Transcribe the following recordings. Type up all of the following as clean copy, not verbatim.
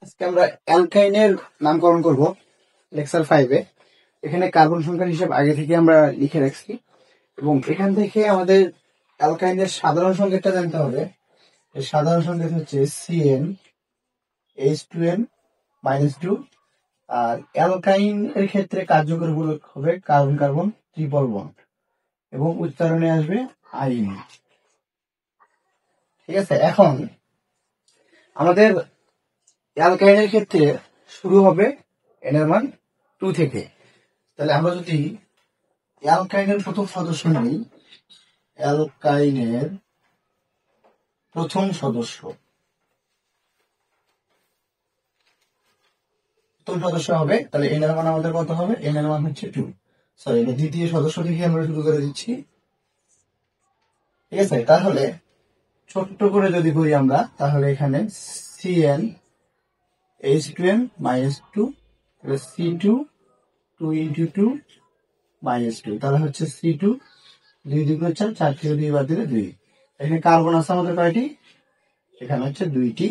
আজকে আমরা অ্যালকাইনের নামকরণ করব লেকচার 5-এ। এখানে কার্বন সংখ্যার হিসাব আগে থেকে আমরা লিখে রাখছি এবং এখান থেকে আমাদের অ্যালকাইনের সাধারণ সংকেতটা জানতে হবে। এই সাধারণ সংকেত হচ্ছে CnH2n-2 আর অ্যালকাইন এর ক্ষেত্রে কার্যকর মূলক হবে কার্বন কার্বন ট্রিপল বন্ড এবং উচ্চারণে আসবে আইন। ঠিক আছে, এখন আমাদের অ্যালকাইনের ক্ষেত্রে শুরু হবে n এর মান 2 থেকে। তাহলে আমরা যদি অ্যালকাইনের প্রথম সদস্য নিই, অ্যালকাইনের প্রথম সদস্য হবে, তাহলে n এর মান আমাদের কত হবে? n এর মান হচ্ছে 2। সরি, দ্বিতীয় সদস্য থেকে আমরা শুরু করে দিচ্ছি। ঠিক আছে, তাহলে ছোট্ট করে যদি করি আমরা, তাহলে এখানে CnH2n-2, C2 2 into 2 minus 2, তাহলে হচ্ছে C2 2 2 4, 4 থেকে 2 বাদ দিলে 2। এখানে কার্বন আছে আমাদের কয়টি? এখানে হচ্ছে 2টি।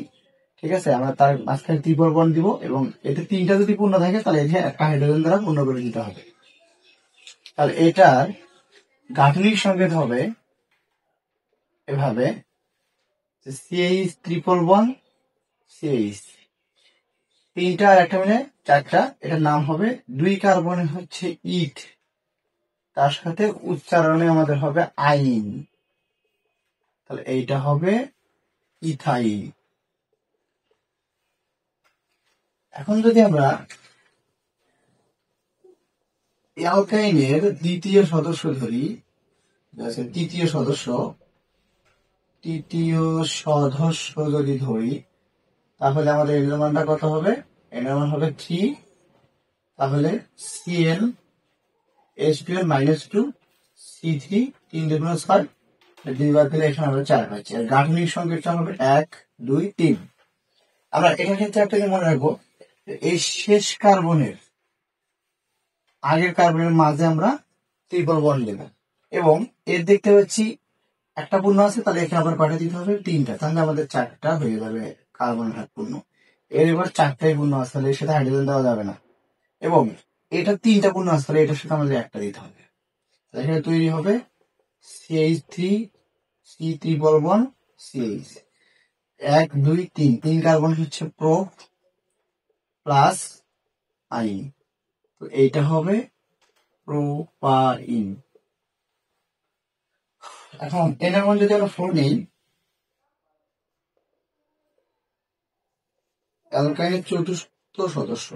ঠিক আছে, আমরা তার মাঝখানে ত্রিপল বন্ড দিব এবং এতে 3টা যদি পূর্ণ থাকে তাহলে এখানে একটা হাইড্রোজেন দ্বারা পূর্ণ করে দিতে হবে। তাহলে এটার গাঠনিক সংকেত হবে এভাবে, CH ট্রিপল বন্ড CH, 3টা আর একটা মিলে 4টা। এটার নাম হবে 2 কার্বনে হচ্ছে ইথ, তার সাথে উচ্চারণে আমাদের হবে আইন। তাহলে এইটা হবে ইথাইল। এখন যদি আমরা অ্যালকাইনের দ্বিতীয় সদস্য ধরি, তৃতীয় সদস্য যদি ধরি, তাহলে আমাদের এর মানটা কত হবে? এর মান হবে 3। তাহলে CnH2n-2 C3 3 2 6, 2 বাদ দিলে এখানে হবে 4 পাচ্ছি। আর গাঠনিক সংকেতটা হবে 1 2 3। আমরা এখানে ক্ষেত্রে একটা মনে রাখবো, এই শেষ কার্বনের আগের কার্বনের মাঝে আমরা ট্রিপল বন্ড দেব এবং এর দেখতে পাচ্ছি একটা পূর্ণ আছে, তাহলে এখানে আবার পাঠিয়ে দিতে হবে 3টা, তাহলে আমাদের 4টা হয়ে যাবে কার্বন পূর্ণ। এর এবার 4টাই পূর্ণ আছে, তাহলে এর সাথে হাইড্রোজেন দেওয়া যাবে না এবং এটা 3টা পূর্ণ আছে, তাহলে এটার সাথে আমাদের একটা দিতে হবে। এখানে তৈরি হবে CH3 C triple bond CH 1 2 3, 3 carbon হচ্ছে প্রো প্লাস আইন, তো এইটা হবে প্রোপাইন। এখন এর মান যদি আমরা 4 নেই, অ্যালকাইনের চতুর্থ সদস্য,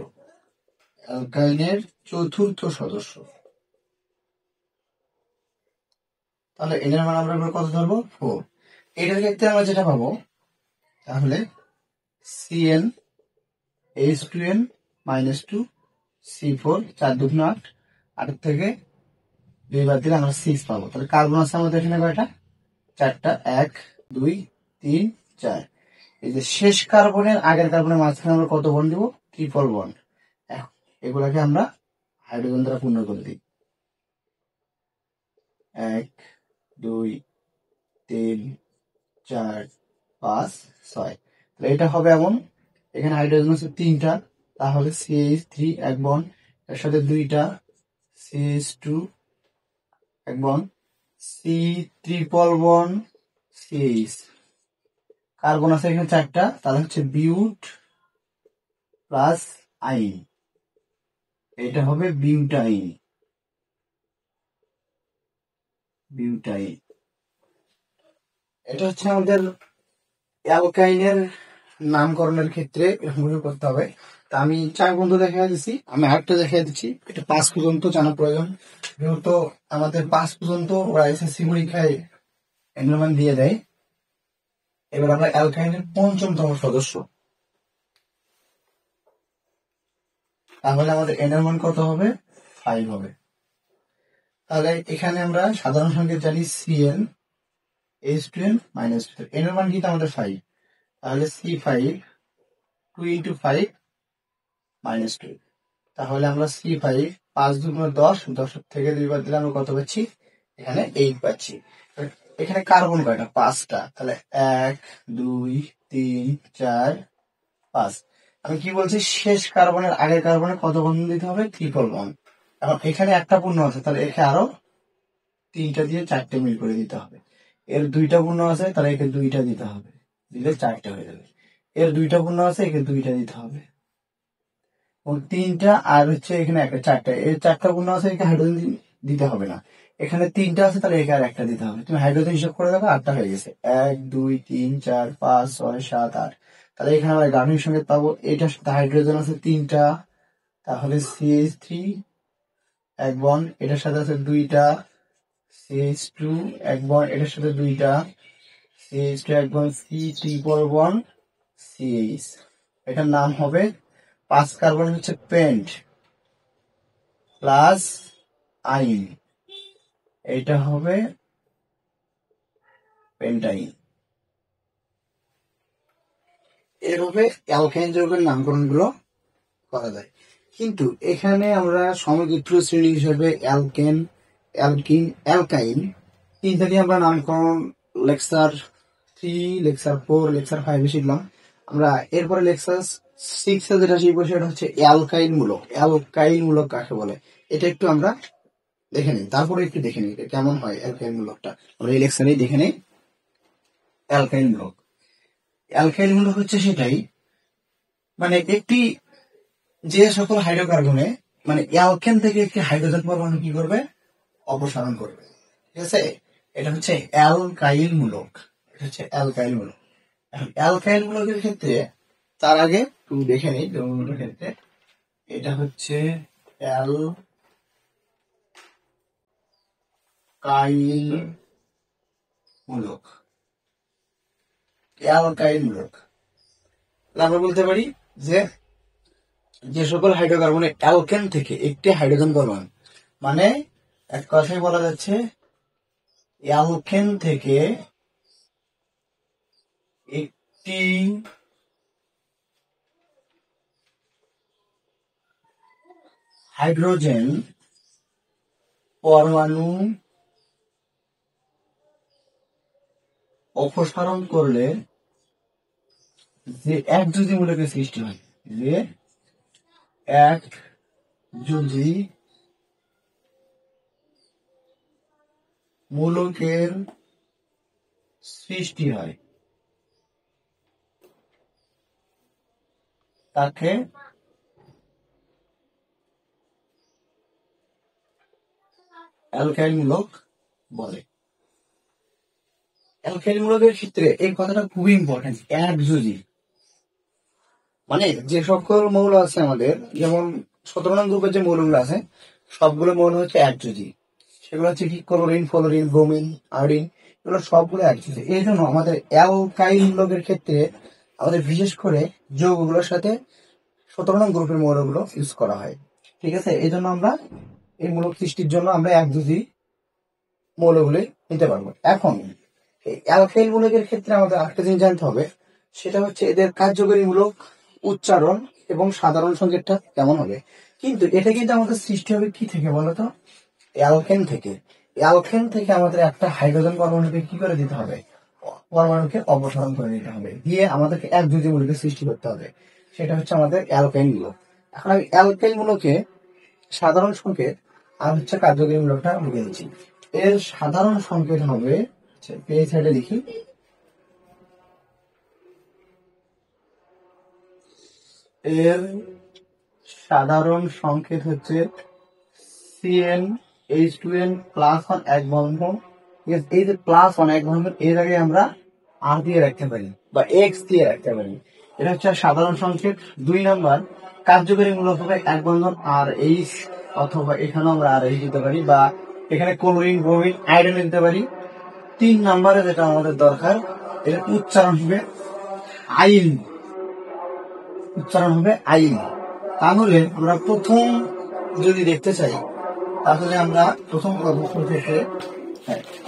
তাহলে এর মান আমরা কত ধরবো? 4। এটার ক্ষেত্রে আমরা যেটা পাবো, তাহলে CnH2n-2 C4 4 2 8, 8 থেকে 2 বাদ দিলে আমরা 6 পাবো। তাহলে কার্বন আছে আমাদের এখানে কয়টা? 4টা, 1 2 3 4। এই যে শেষ কার্বনের আগের কার্বনের মাঝখানে আমরা কত বন্ড দিব? Triple bond. এগুলাকে আমরা হাইড্রোজেন দ্বারা পূর্ণ করে দিই। 1 2 3 4 5 6, তাহলে এটা হবে এমন, এখানে হাইড্রোজেন আছে 3টা, তাহলে CH3 এক বন্ড, এর সাথে 2টা CH2 এক bond, C triple bond CH, carbon আছে এখানে 4টা, তাহলে হচ্ছে বিউট প্লাস আইন, এটা হবে বিউটাইন। এটা হচ্ছে আমাদের অ্যালকাইনের নামকরণের ক্ষেত্রে এরকম করতে হবে। তা আমি 4 পর্যন্ত দেখা দিচ্ছি, আমি আরেকটা দেখা দিচ্ছি, এটা 5 পর্যন্ত জানা প্রয়োজন, যেহেতু আমাদের 5 পর্যন্ত ওরা এসএসসি পরীক্ষায় এর মান দিয়ে দেয়। এবার আমরা অ্যালকাইনের পঞ্চমতম সদস্য, তাহলে আমাদের এর মান কত হবে? 5 হবে। তাহলে এখানে আমরা সাধারণ সংকেত জানি CnH2n-2, এর মান কিন্তু আমাদের 5, তাহলে C5 2 into 5 minus 2, তাহলে আমরা C5 5 2 10, 10 থেকে 2 বাদ দিলে আমরা কত পাচ্ছি? এখানে 8 পাচ্ছি। এখানে কার্বন কয়টা? 5টা, তাহলে 1 2 3 4 5। আমি কি বলছি, শেষ কার্বনের আগের কার্বনে কত বন্ধন দিতে হবে, ট্রিপল বন্ড। এখন এখানে একটা পূর্ণ আছে, তাহলে এখানে আরো 3টা দিয়ে 4টে মিল করে দিতে হবে। এর 2টা পূর্ণ আছে, তাহলে একে 2টা দিতে হবে, দিলে 4টে হয়ে যাবে। এর 2টা পূর্ণ আছে, একে 2টা দিতে হবে, এবং 3টা আর হচ্ছে এখানে একটা 4টা, এর 4টা পূর্ণ আছে, একে হাইড্রোজেন দিতে হবে না। এখানে 3টা আছে, তাহলে একে আর একটা দিতে হবে। তুমি হাইড্রোজেন হিসাব করে দেখো, 8টা হয়ে গেছে। 1 2 3 4 5 6 7 8। তাহলে এখানে আমরা গাঠনিক সংকেত পাবো, এটার সাথে হাইড্রোজেন আছে 3টা, তাহলে CH3 এক বন্ড, এটার সাথে আছে 2টা, CH2 এক বন্ড, এটার সাথে 2টা, CH2 এক bond, C triple bond CH। এটার নাম হবে 5 কার্বন হচ্ছে পেন্ট প্লাস আইন, এটা হবে পেন্টাইন। এভাবে অ্যালকাইন যৌগের নামকরণ গুলো করা যায়। কিন্তু এখানে আমরা সমগোত্র শ্রেণী হিসেবে অ্যালকেন, অ্যালকিন, অ্যালকাইন তিনটাকে আমরা নামকরণ লেকচার 3, লেকচার 4, লেকচার 5 এ শিখলাম। আমরা এরপরে লেকচার 6 এ যেটা শিখবো সেটা হচ্ছে অ্যালকাইন মূলক। অ্যালকাইন মূলক কাকে বলে এটা একটু আমরা দেখে নিই, তারপরে একটু দেখে নিই কেমন হয় অ্যালকাইন মূলকটা। আমরা এই লেকচারেই দেখে নিই অ্যালকাইন মূলক। অ্যালকাইন মূলক হচ্ছে সেটাই, মানে একটি যে সকল হাইড্রোকার্বনে মানে অ্যালকেন থেকে একটি হাইড্রোজেন পরমাণু কি করবে, অপসারণ করবে। ঠিক আছে, এটা হচ্ছে অ্যালকাইল মূলক। এটা হচ্ছে অ্যালকাইল মূলক। এখন অ্যালকাইল মূলকের ক্ষেত্রে তার আগে একটু দেখে নিই যৌগগুলোর ক্ষেত্রে। এটা হচ্ছে অ্যালকাইল মূলক। অ্যালকাইল মূলক আমরা বলতে পারি যে যে সকল হাইড্রোকার্বনের অ্যালকেন থেকে একটি হাইড্রোজেন পরমাণু, মানে এক কথায় বলা যাচ্ছে অ্যালকেন থেকে একটি হাইড্রোজেন পরমাণু অপসারণ করলে যে একযোজী মূলকের সৃষ্টি হয়, যে একযোজী মূলকের সৃষ্টি হয় তাকে অ্যালকাইল মূলক বলে। অ্যালকাইল মূলকের ক্ষেত্রে এই কথাটা খুবই ইম্পর্টেন্ট, একযোজী মানে যে সকল মৌল আছে আমাদের, যেমন 17 নং গ্রুপের যে মৌলগুলো আছে সবগুলো মৌল হচ্ছে একযোজী। সেগুলো হচ্ছে কি, ক্লোরিন, ফ্লোরিন, ব্রোমিন, আয়োডিন, এগুলো সবগুলো একযোজী। এই জন্য আমাদের অ্যালকাইল মূলকের ক্ষেত্রে আমাদের বিশেষ করে যৌগগুলোর সাথে 17 নং গ্রুপের মৌলগুলো ইউজ করা হয়। ঠিক আছে, এই জন্য আমরা এই মূলক সৃষ্টির জন্য আমরা একযোজী মৌলগুলি নিতে পারবো। এখন এই অ্যালকাইল মূলকের ক্ষেত্রে আমাদের আরেকটা জিনিস জানতে হবে, সেটা হচ্ছে এদের কার্যকরী মূলক, উচ্চারণ এবং সাধারণ সংকেতটা কেমন হবে। কিন্তু এটা কিন্তু আমাদের সৃষ্টি হবে কি থেকে বলতো, অ্যালকেন থেকে। অ্যালকেন থেকে আমাদের একটা হাইড্রোজেন পরমাণুকে কি করে দিতে হবে, পরমাণুকে অপসারণ করে দিতে হবে, দিয়ে আমাদেরকে একযোজী মূলকের সৃষ্টি করতে হবে। সেটা হচ্ছে আমাদের অ্যালকাইল মূলক। এখন আমি অ্যালকাইল মূলকে সাধারণ সংকেত আর হচ্ছে কার্যকরী মূলকটা লিখে দিচ্ছি। এর সাধারণ সংকেত হবে, এই সাইডে লিখি, এর সাধারণ সংকেত হচ্ছে CnH2n +1 এক বন্ধন। ঠিক আছে, এই যে +1 এক বন্ধন এর আগে আমরা R দিয়ে রাখতে পারি বা X দিয়ে রাখতে পারি, এটা হচ্ছে সাধারণ সংকেত। 2 নাম্বার কার্যকরী মূলক হবে এক বন্ধন RH, অথবা এখানেও আমরা RH দিতে পারি, বা এখানে ক্লোরিন, ব্রোমিন, আয়োডিন দিতে পারি। 3 নাম্বারে যেটা আমাদের দরকার, এর উচ্চারণ হবে আইন, উচ্চারণ হবে আইন। তাহলে আমরা প্রথম যদি দেখতে চাই, তাহলে আমরা প্রথম অবস্থা থেকে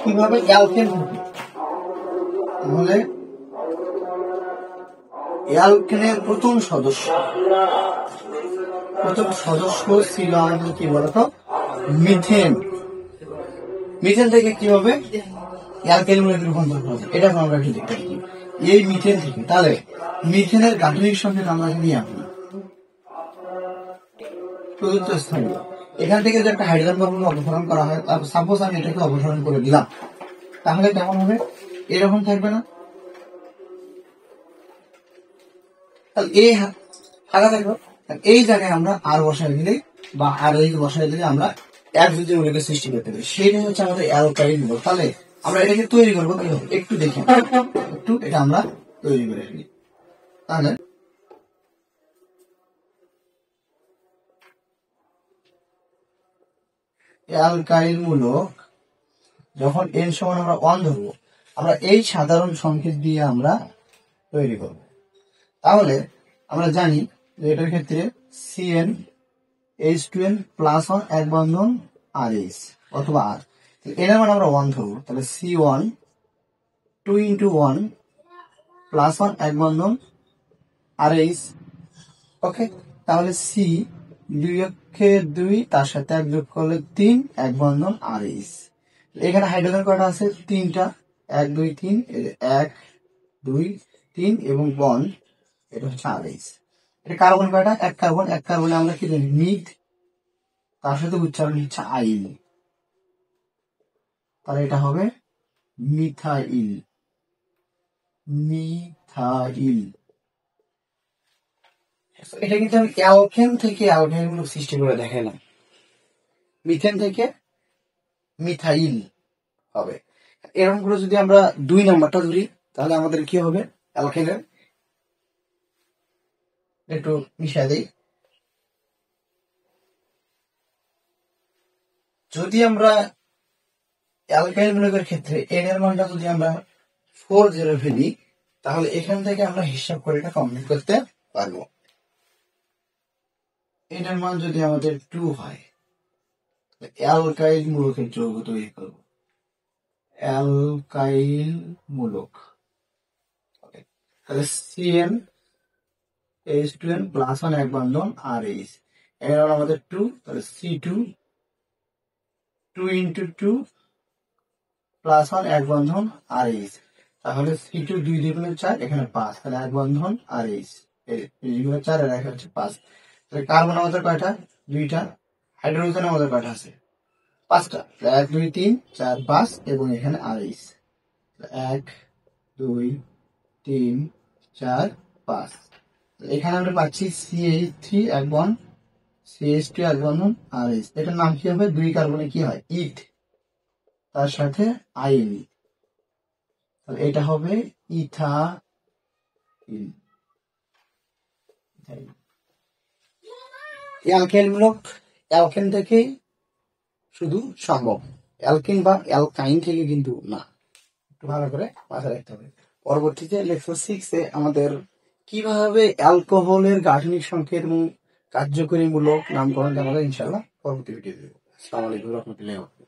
কিভাবে অ্যালকেন হবে, তাহলে অ্যালকেনের প্রথম সদস্য ছিল আমাদের কি বলতো, মিথেন। মিথেন থেকে কি হবে, অ্যালকেন মূলকে রূপান্তর হবে, এটা আমরা একটু দেখতে পাচ্ছি এই মিথেন থেকে। তাহলে মিথেনের গাঠনিক সংকেত আমরা কি আঁকবো, প্রদত্ত স্থানে এখান থেকে যদি একটা হাইড্রোজেন পরমাণু অপসারণ করা হয়, সাপোজ আমি এটাকে অপসারণ করে দিলাম, তাহলে কেমন হবে? এরকম থাকবে না? তাহলে এই ফাঁকা থাকবে, এই জায়গায় আমরা আর বসাই দিলে বা আর এই বসাই দিলে আমরা একযোজীয় মৌলিকের সৃষ্টি করতে পারি। সেটা হচ্ছে আমাদের অ্যালকাইল মৌল। তাহলে আমরা এটাকে তৈরি করবো কিভাবে একটু দেখি, একটু এটা আমরা তৈরি করে ফেলি। তাহলে অ্যালকাইল মূলক যখন n সমান আমরা 1 ধরবো, আমরা এই সাধারণ সংকেত দিয়ে আমরা তৈরি করব। তাহলে আমরা জানি যে এটার ক্ষেত্রে CN H2N +1 এক বন্ধন RH অথবা R, এর মানে আমরা 1 ধরবো। তাহলে C1 2 × 1 +1 এক বন্ধন RH। ওকে, তাহলে C 2 অক্ষে 2, তার সাথে 1 যোগ করলে 3 এক বন্ধন RH। এখানে হাইড্রোজেন কয়টা আছে? 3টা, 1 2 3, 1 2 3 এবং বন্ড এটা হচ্ছে RH। এটা কার্বন কয়টা? 1 কার্বন, 1 কার্বনে আমরা কি জানি? মিথ, তার সাথে উচ্চারণ হচ্ছে আইল, তাহলে এটা হবে মিথাইল। মিথাইল। এটা কিন্তু আমি অ্যালকেন থেকে অ্যালকাইল মূলক সৃষ্টি করে দেখাইলাম। মিথেন থেকে মিথাইল হবে। এরকম করে যদি আমরা 2 নাম্বারটা ধরি, তাহলে আমাদের কি হবে? অ্যালকেনের একটু মিশিয়ে দেই। যদি আমরা অ্যালকাইল মূলকের ক্ষেত্রে n এর মানটা যদি আমরা 4 0 ফেলি, তাহলে এখান থেকে আমরা হিসাব করে এটা কমপ্লিট করতে পারবো। n এর মান যদি আমাদের 2 হয়, অ্যালকাইল মূলকের যৌগ তৈরি করব। অ্যালকাইল মূলক, তাহলে CN H2N +1 এক বন্ধন RH, এর মান আমাদের 2, তাহলে C2 2 × 2 +1 এক বন্ধন RH। তাহলে C2 2 দ্বিগুণে 4, এখানে 5, তাহলে এক বন্ধন RH, এই 4 আর 1 হচ্ছে 5। তাহলে কার্বন আমাদের কয়টা? 2টা। হাইড্রোজেন আমাদের কয়টা আছে? 5টা। 1 2 3 4 5 এবং এখানে RH। 1 2 3 4 5। এখানে আমরা পাচ্ছি CH3 এক বন্ধন, CH2 এক বন্ধন RH। এটার নাম কি হবে? 2 কার্বনে কি হয়? ইথ, তার সাথে আইন, তাহলে এটা হবে ইথাইল। অ্যালকাইল মূলক অ্যালকেন থেকেই শুধু সম্ভব, অ্যালকিন বা অ্যালকাইন থেকে কিন্তু না। একটু ভালো করে মাথায় রাখতে হবে। পরবর্তীতে লেকচার 6 এ আমাদের কিভাবে অ্যালকোহলের গাঠনিক সংকেত এবং কার্যকরী মূলক নামকরণ জানা যায় ইনশাআল্লাহ পরবর্তী ভিডিও দেব। আসসালামু আলাইকুম ওয়া রাহমাতুল্লাহি।